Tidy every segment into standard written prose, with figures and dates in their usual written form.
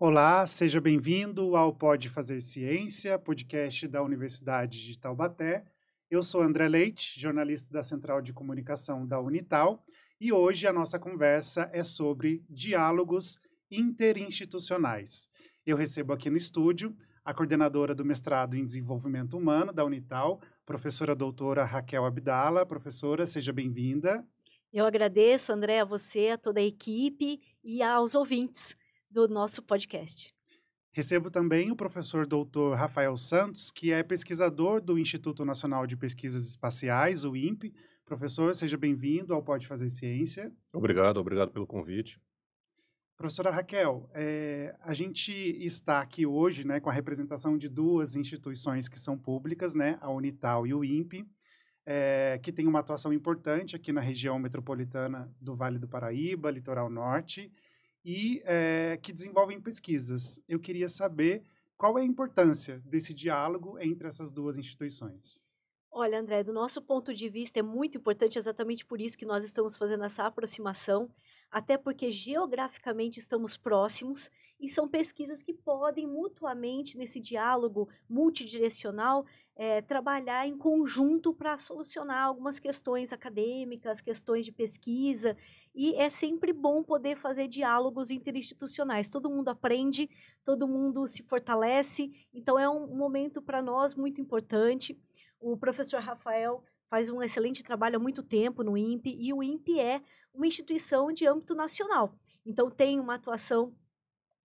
Olá, seja bem-vindo ao Pode Fazer Ciência, podcast da Universidade de Taubaté. Eu sou André Leite, jornalista da Central de Comunicação da Unital, e hoje a nossa conversa é sobre diálogos interinstitucionais. Eu recebo aqui no estúdio a coordenadora do mestrado em Desenvolvimento Humano da Unital, professora doutora Raquel Abdala. Professora, seja bem-vinda. Eu agradeço, André, a você, a toda a equipe e aos ouvintes do nosso podcast. Recebo também o professor doutor Rafael Santos, que é pesquisador do Instituto Nacional de Pesquisas Espaciais, o INPE. Professor, seja bem-vindo ao Pode Fazer Ciência. Obrigado pelo convite. Professora Raquel, a gente está aqui hoje, né, com a representação de duas instituições que são públicas, né, a Unital e o INPE, que tem uma atuação importante aqui na região metropolitana do Vale do Paraíba, Litoral Norte, e que desenvolvem pesquisas. Eu queria saber qual é a importância desse diálogo entre essas duas instituições. Olha, André, do nosso ponto de vista é muito importante, exatamente por isso que nós estamos fazendo essa aproximação, até porque geograficamente estamos próximos e são pesquisas que podem mutuamente, nesse diálogo multidirecional, trabalhar em conjunto para solucionar algumas questões acadêmicas, questões de pesquisa, e é sempre bom poder fazer diálogos interinstitucionais. Todo mundo aprende, todo mundo se fortalece, então é um momento para nós muito importante. O professor Rafael faz um excelente trabalho há muito tempo no INPE, e o INPE é uma instituição de âmbito nacional. Então, tem uma atuação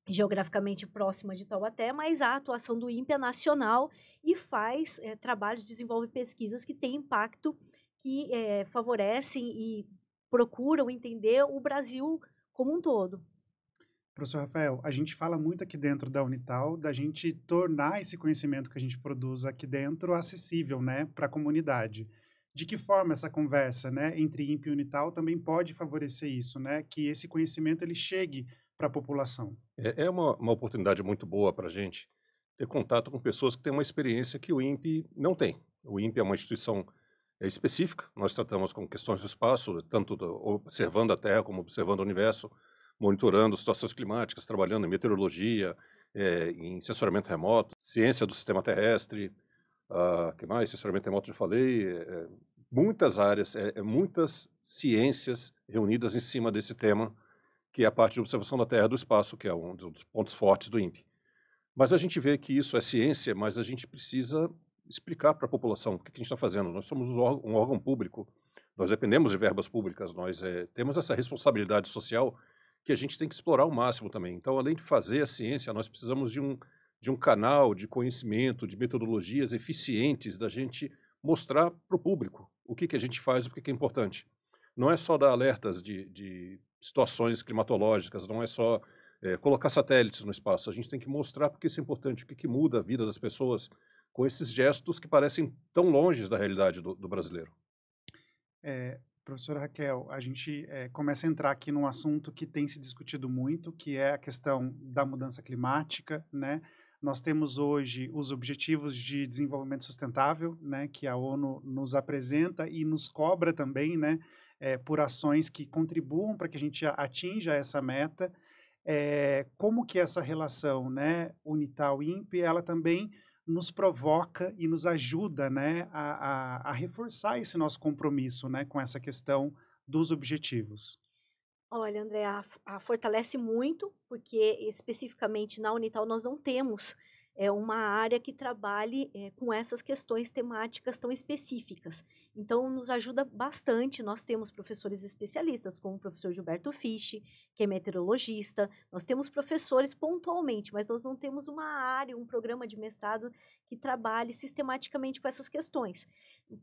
geograficamente próxima de Taubaté, mas a atuação do INPE é nacional e faz trabalhos, desenvolve pesquisas que têm impacto, que favorecem e procuram entender o Brasil como um todo. Professor Rafael, a gente fala muito aqui dentro da Unital da gente tornar esse conhecimento que a gente produz aqui dentro acessível, né, para a comunidade. De que forma essa conversa, né, entre INPE e Unital também pode favorecer isso, né, que esse conhecimento ele chegue para a população? É uma oportunidade muito boa para a gente ter contato com pessoas que têm uma experiência que o INPE não tem. O INPE é uma instituição específica, nós tratamos com questões do espaço, tanto observando a Terra como observando o universo, monitorando situações climáticas, trabalhando em meteorologia, em sensoramento remoto, ciência do sistema terrestre, que mais? Sensoramento remoto, já falei, muitas áreas, muitas ciências reunidas em cima desse tema, que é a parte de observação da Terra e do espaço, que é um dos pontos fortes do INPE. Mas a gente vê que isso é ciência, mas a gente precisa explicar para a população o que a gente está fazendo. Nós somos um órgão público, nós dependemos de verbas públicas, nós temos essa responsabilidade social que a gente tem que explorar ao máximo também. Então, além de fazer a ciência, nós precisamos de um canal de conhecimento, de metodologias eficientes da gente mostrar para o público o que a gente faz, o que é importante. Não é só dar alertas de situações climatológicas, não é só colocar satélites no espaço. A gente tem que mostrar porque isso é importante, o que muda a vida das pessoas com esses gestos que parecem tão longe da realidade do brasileiro. Professora Raquel, a gente começa a entrar aqui num assunto que tem se discutido muito, que é a questão da mudança climática, né? Nós temos hoje os Objetivos de Desenvolvimento Sustentável, né, que a ONU nos apresenta e nos cobra também, né, por ações que contribuam para que a gente atinja essa meta. Como que essa relação, né, Unital-INPE, ela também nos provoca e nos ajuda, né, a reforçar esse nosso compromisso, né, com essa questão dos objetivos. Olha, André, fortalece muito, porque especificamente na Unital nós não temos uma área que trabalhe com essas questões temáticas tão específicas. Então, nos ajuda bastante. Nós temos professores especialistas, como o professor Gilberto Fisch, que é meteorologista. Nós temos professores pontualmente, mas nós não temos uma área, um programa de mestrado que trabalhe sistematicamente com essas questões.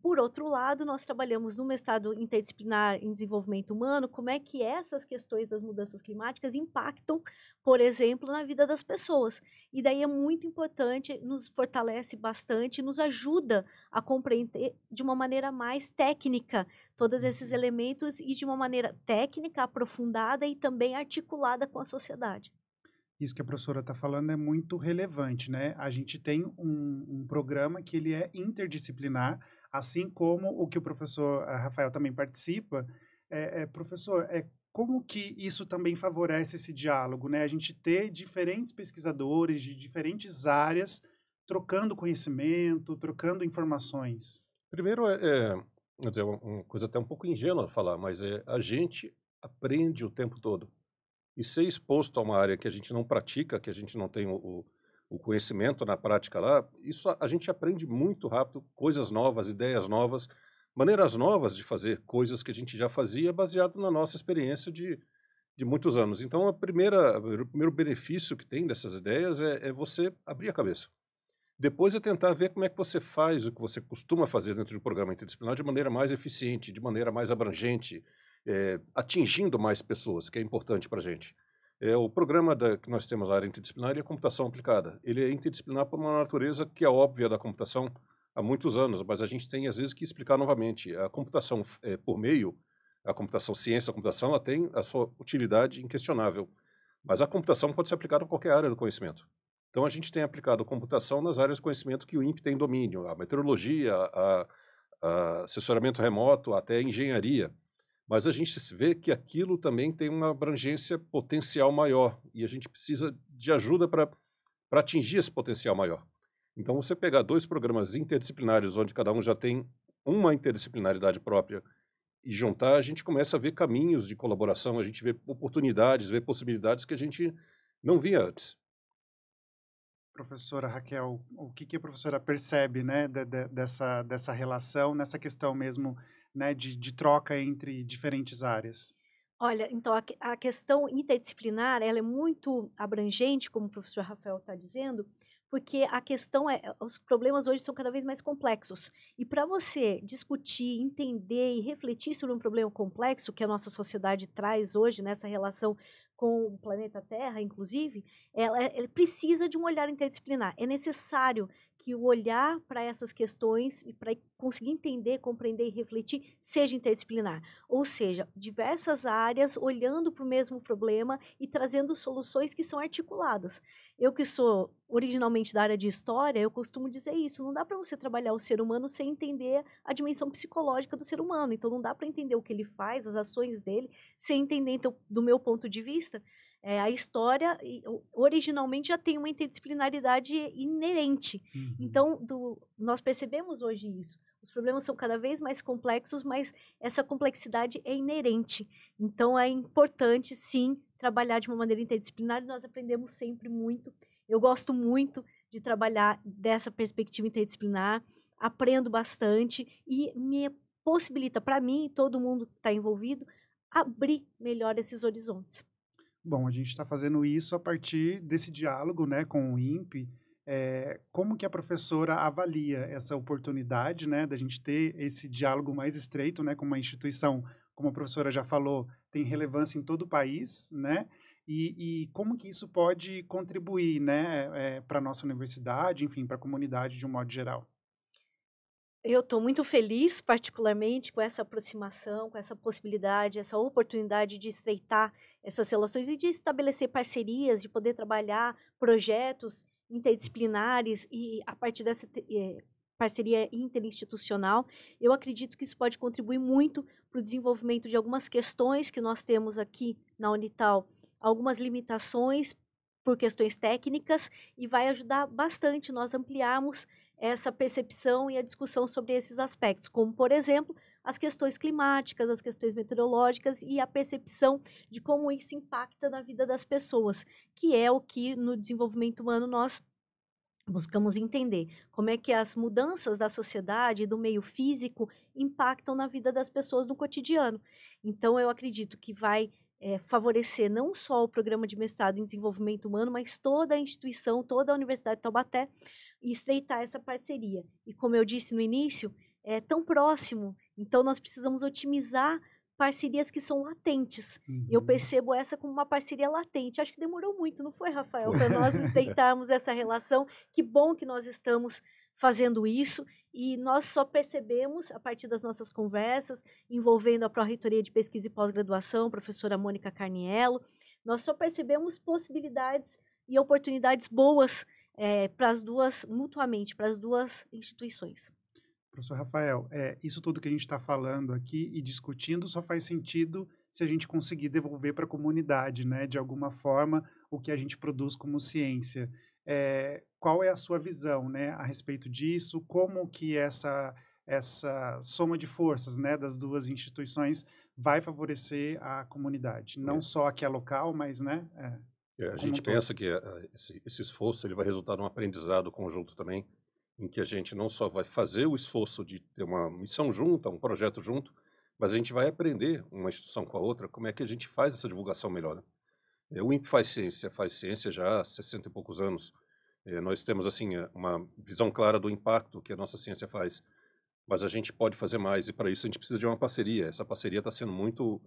Por outro lado, nós trabalhamos no mestrado interdisciplinar em desenvolvimento humano, como é que essas questões das mudanças climáticas impactam, por exemplo, na vida das pessoas. E daí é muito importante, nos fortalece bastante, nos ajuda a compreender de uma maneira mais técnica todos esses elementos e de uma maneira técnica, aprofundada e também articulada com a sociedade. Isso que a professora está falando é muito relevante, né? A gente tem um programa que ele é interdisciplinar, assim como o que o professor Rafael também participa. Professor, como que isso também favorece esse diálogo, né? A gente ter diferentes pesquisadores de diferentes áreas trocando conhecimento, trocando informações. Primeiro, quer dizer, uma coisa até um pouco ingênua falar, mas a gente aprende o tempo todo. E ser exposto a uma área que a gente não pratica, que a gente não tem o conhecimento na prática lá, isso a gente aprende muito rápido, coisas novas, ideias novas, maneiras novas de fazer coisas que a gente já fazia baseado na nossa experiência de muitos anos. Então, o primeiro benefício que tem dessas ideias é você abrir a cabeça. Depois é tentar ver como é que você faz o que você costuma fazer dentro de um programa interdisciplinar de maneira mais eficiente, de maneira mais abrangente, atingindo mais pessoas, que é importante para a gente. O programa que nós temos na área interdisciplinar é a computação aplicada. Ele é interdisciplinar por uma natureza que é óbvia da computação há muitos anos, mas a gente tem, às vezes, que explicar novamente. A computação a computação, ciência da computação, ela tem a sua utilidade inquestionável, mas a computação pode ser aplicada a qualquer área do conhecimento. Então, a gente tem aplicado computação nas áreas de conhecimento que o INPE tem domínio, a meteorologia, a assessoramento remoto, até a engenharia. Mas a gente vê que aquilo também tem uma abrangência potencial maior e a gente precisa de ajuda para atingir esse potencial maior. Então, você pegar 2 programas interdisciplinares, onde cada um já tem uma interdisciplinaridade própria, e juntar, a gente começa a ver caminhos de colaboração, a gente vê oportunidades, vê possibilidades que a gente não via antes. Professora Raquel, o que a professora percebe, né, dessa relação, nessa questão mesmo, né, de troca entre diferentes áreas? Olha, então a questão interdisciplinar, ela é muito abrangente, como o professor Rafael está dizendo, porque a questão os problemas hoje são cada vez mais complexos. E para você discutir, entender e refletir sobre um problema complexo que a nossa sociedade traz hoje, nessa relação com o planeta Terra, inclusive, ela precisa de um olhar interdisciplinar. É necessário que o olhar para essas questões, e para conseguir entender, compreender e refletir, seja interdisciplinar. Ou seja, diversas áreas olhando para o mesmo problema e trazendo soluções que são articuladas. Eu que sou originalmente da área de história, eu costumo dizer isso, não dá para você trabalhar o ser humano sem entender a dimensão psicológica do ser humano, então não dá para entender o que ele faz, as ações dele, sem entender, então, do meu ponto de vista, a história originalmente já tem uma interdisciplinaridade inerente. Uhum. Então, nós percebemos hoje isso. Os problemas são cada vez mais complexos, mas essa complexidade é inerente. Então, é importante, sim, trabalhar de uma maneira interdisciplinar, e nós aprendemos sempre muito. Eu gosto muito de trabalhar dessa perspectiva interdisciplinar, aprendo bastante e me possibilita, para mim e todo mundo que está envolvido, abrir melhor esses horizontes. Bom, a gente está fazendo isso a partir desse diálogo, né, com o INPE. Como que a professora avalia essa oportunidade, né, da gente ter esse diálogo mais estreito, né, com uma instituição, como a professora já falou, tem relevância em todo o país, né, e como que isso pode contribuir, né, para a nossa universidade, enfim, para a comunidade de um modo geral? Eu estou muito feliz, particularmente, com essa aproximação, com essa possibilidade, essa oportunidade de estreitar essas relações e de estabelecer parcerias, de poder trabalhar projetos interdisciplinares e, a partir dessa parceria interinstitucional, eu acredito que isso pode contribuir muito para o desenvolvimento de algumas questões que nós temos aqui na Unital, algumas limitações por questões técnicas, e vai ajudar bastante nós ampliarmos essa percepção e a discussão sobre esses aspectos, como, por exemplo, as questões climáticas, as questões meteorológicas e a percepção de como isso impacta na vida das pessoas, que é o que no desenvolvimento humano nós buscamos entender, como é que as mudanças da sociedade e do meio físico impactam na vida das pessoas no cotidiano. Então, eu acredito que vai favorecer não só o programa de mestrado em desenvolvimento humano, mas toda a instituição, toda a Universidade de Taubaté, e estreitar essa parceria. E como eu disse no início, é tão próximo, então nós precisamos otimizar parcerias que são latentes. Eu Uhum. percebo essa como uma parceria latente. Acho que demorou muito, não foi, Rafael, Foi. para nós estreitarmos essa relação. Que bom que nós estamos fazendo isso, e nós só percebemos, a partir das nossas conversas, envolvendo a Pró-Reitoria de Pesquisa e Pós-Graduação, a professora Mônica Carniello, nós só percebemos possibilidades e oportunidades boas para as duas, mutuamente, para as duas instituições. Professor Rafael, isso tudo que a gente está falando aqui e discutindo só faz sentido se a gente conseguir devolver para a comunidade, né, de alguma forma, o que a gente produz como ciência. Qual é a sua visão, né, a respeito disso? Como que essa soma de forças, né, das duas instituições vai favorecer a comunidade? Não É. só a que é local, mas, né, A como gente um todo. pensa que esse esforço ele vai resultar num aprendizado conjunto também, em que a gente não só vai fazer o esforço de ter uma missão junta, um projeto junto, mas a gente vai aprender uma instituição com a outra como é que a gente faz essa divulgação melhor, né? O INPE faz ciência já há 60 e poucos anos. Nós temos assim uma visão clara do impacto que a nossa ciência faz, mas a gente pode fazer mais e para isso a gente precisa de uma parceria. Essa parceria está sendo muito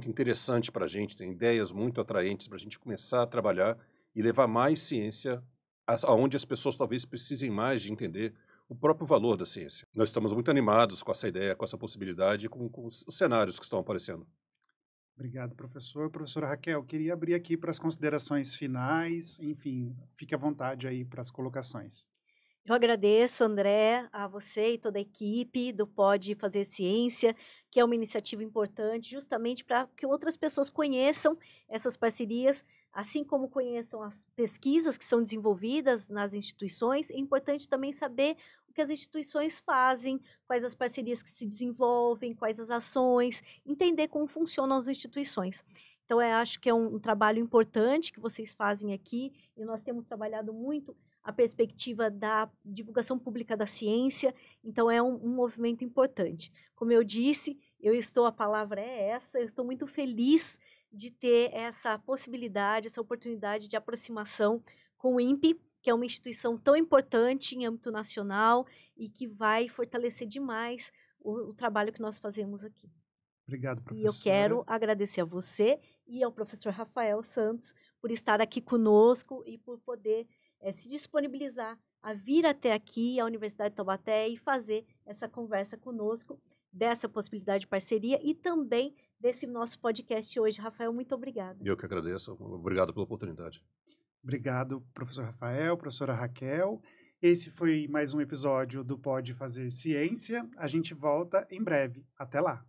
interessante para a gente, tem ideias muito atraentes para a gente começar a trabalhar e levar mais ciência aonde as pessoas talvez precisem mais de entender o próprio valor da ciência. Nós estamos muito animados com essa ideia, com essa possibilidade, com os cenários que estão aparecendo. Obrigado, professor. Professora Raquel, queria abrir aqui para as considerações finais, enfim, fique à vontade aí para as colocações. Eu agradeço, André, a você e toda a equipe do Pode Fazer Ciência, que é uma iniciativa importante justamente para que outras pessoas conheçam essas parcerias, assim como conheçam as pesquisas que são desenvolvidas nas instituições. É importante também saber o que as instituições fazem, quais as parcerias que se desenvolvem, quais as ações, entender como funcionam as instituições. Então, eu acho que é um trabalho importante que vocês fazem aqui, e nós temos trabalhado muito a perspectiva da divulgação pública da ciência, então é um movimento importante. Como eu disse, a palavra é essa, eu estou muito feliz de ter essa possibilidade, essa oportunidade de aproximação com o INPE, que é uma instituição tão importante em âmbito nacional e que vai fortalecer demais o trabalho que nós fazemos aqui. Obrigado, E professora. eu quero agradecer a você e ao professor Rafael Santos por estar aqui conosco e por poder se disponibilizar a vir até aqui, à Universidade de Taubaté, e fazer essa conversa conosco, dessa possibilidade de parceria e também desse nosso podcast hoje. Rafael, muito obrigada. Eu que agradeço. Obrigado pela oportunidade. Obrigado, professor Rafael, professora Raquel. Esse foi mais um episódio do Pode Fazer Ciência. A gente volta em breve. Até lá!